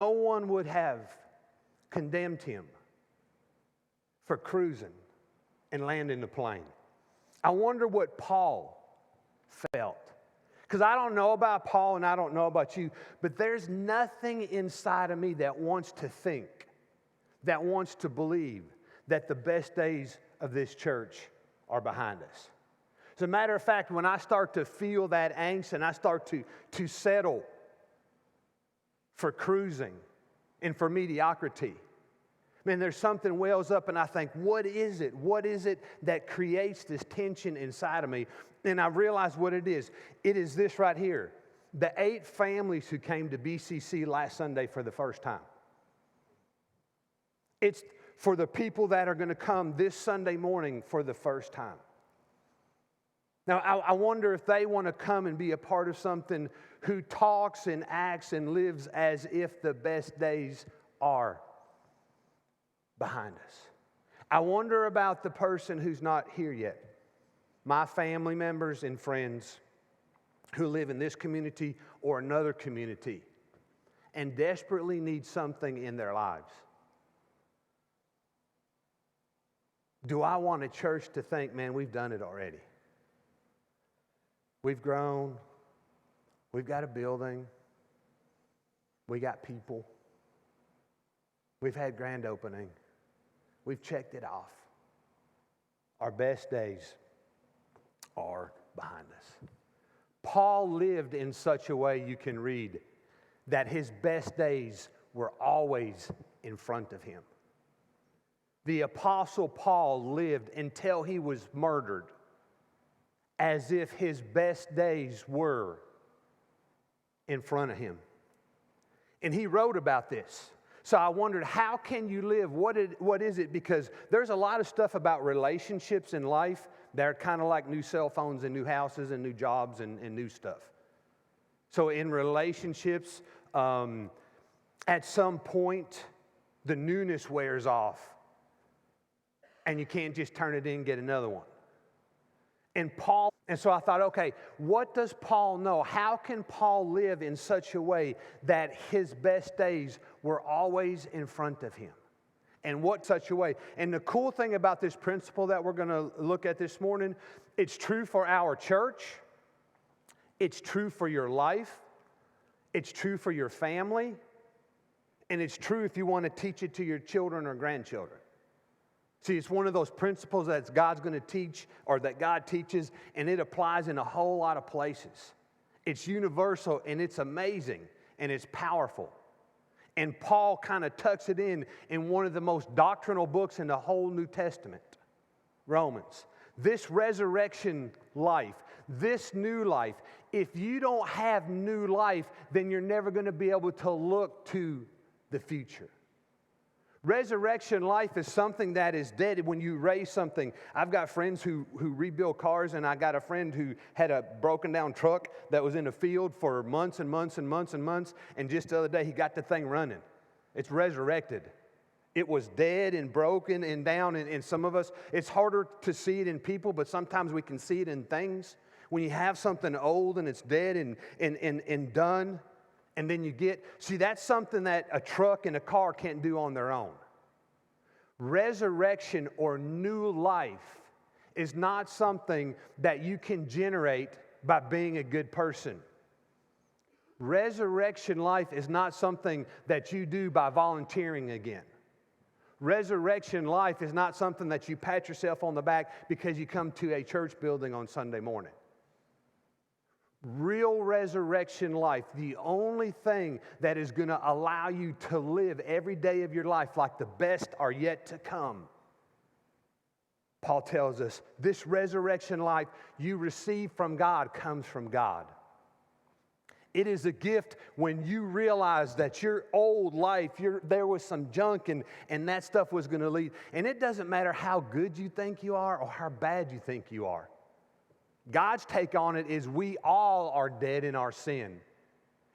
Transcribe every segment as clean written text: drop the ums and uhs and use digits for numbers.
no one would have condemned him for cruising and landing the plane. I wonder what Paul felt. Because I don't know about Paul and I don't know about you, but there's nothing inside of me that wants to think, that wants to believe that the best days of this church are behind us. As a matter of fact, when I start to feel that angst and I start to settle for cruising and for mediocrity, man, there's something wells up and I think, what is it? What is it that creates this tension inside of me? And I realize what it is. It is this right here. The 8 families who came to BCC last Sunday for the first time. It's for the people that are going to come this Sunday morning for the first time. Now, I wonder if they want to come and be a part of something who talks and acts and lives as if the best days are behind us. I wonder about the person who's not here yet. My family members and friends who live in this community or another community and desperately need something in their lives. Do I want a church to think, man, we've done it already? We've grown. We've got a building. We got people. We've had grand opening. We've checked it off. Our best days are behind us. Paul lived in such a way, you can read, that his best days were always in front of him. The Apostle Paul lived until he was murdered as if his best days were in front of him. And he wrote about this. So I wondered, how can you live? What is it? Because there's a lot of stuff about relationships in life that are kind of like new cell phones and new houses and new jobs and new stuff. So in relationships, at some point, the newness wears off. And you can't just turn it in and get another one. And so I thought, okay, what does Paul know? How can Paul live in such a way that his best days were always in front of him? And what such a way? And the cool thing about this principle that we're going to look at this morning, it's true for our church. It's true for your life. It's true for your family. And it's true if you want to teach it to your children or grandchildren. See, it's one of those principles that God's going to teach, or that God teaches, and it applies in a whole lot of places. It's universal, and it's amazing, and it's powerful. And Paul kind of tucks it in one of the most doctrinal books in the whole New Testament, Romans. This resurrection life, this new life, if you don't have new life, then you're never going to be able to look to the future. Resurrection life is something that is dead when you raise something. I've got friends who rebuild cars, and I got a friend who had a broken down truck that was in the field for months and months and months and months, and just the other day he got the thing running. It's resurrected. It was dead and broken and down, and some of us, it's harder to see it in people, but sometimes we can see it in things. When you have something old and it's dead and done, and then that's something that a truck and a car can't do on their own. Resurrection or new life is not something that you can generate by being a good person. Resurrection life is not something that you do by volunteering again. Resurrection life is not something that you pat yourself on the back because you come to a church building on Sunday morning. Real resurrection life, the only thing that is going to allow you to live every day of your life like the best are yet to come. Paul tells us this resurrection life you receive from God comes from God. It is a gift when you realize that your old life, there was some junk and that stuff was going to leave. And it doesn't matter how good you think you are or how bad you think you are. God's take on it is we all are dead in our sin.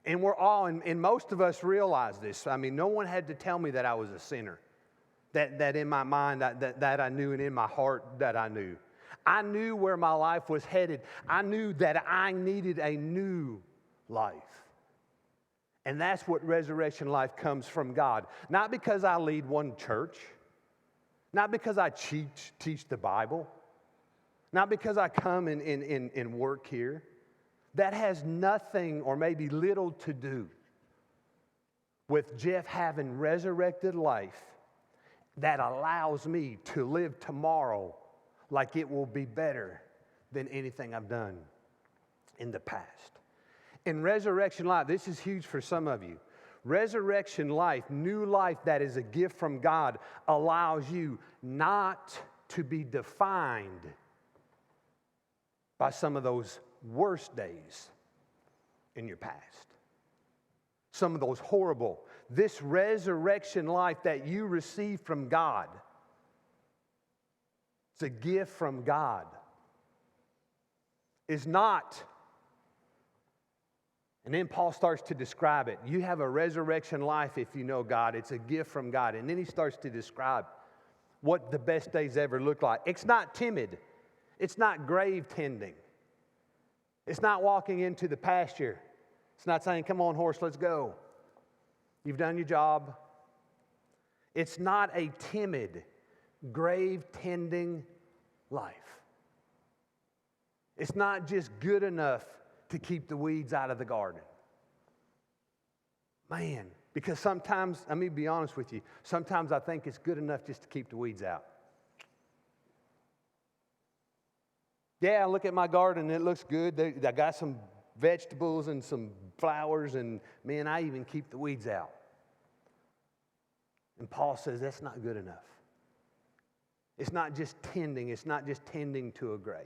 And we're all, and most of us realize this. I mean, no one had to tell me that I was a sinner. That in my mind, that I knew, and in my heart that I knew. I knew where my life was headed. I knew that I needed a new life. And that's what resurrection life comes from God. Not because I lead one church, not because I teach the Bible, not because I come and work here. That has nothing or maybe little to do with Jeff having resurrected life that allows me to live tomorrow like it will be better than anything I've done in the past. In resurrection life, this is huge for some of you. Resurrection life, new life that is a gift from God, allows you not to be defined by some of those worst days in your past. Some of those horrible. This resurrection life that you receive from God, it's a gift from God, is not. And then Paul starts to describe it. You have a resurrection life if you know God. It's a gift from God. And then he starts to describe what the best days ever look like. It's not timid. It's not grave tending. It's not walking into the pasture. It's not saying, come on, horse, let's go. You've done your job. It's not a timid, grave tending life. It's not just good enough to keep the weeds out of the garden. Man, because sometimes, let me be honest with you, sometimes I think it's good enough just to keep the weeds out. Yeah, I look at my garden and it looks good. I got some vegetables and some flowers, and man, I even keep the weeds out. And Paul says that's not good enough. It's not just tending. It's not just tending to a grave.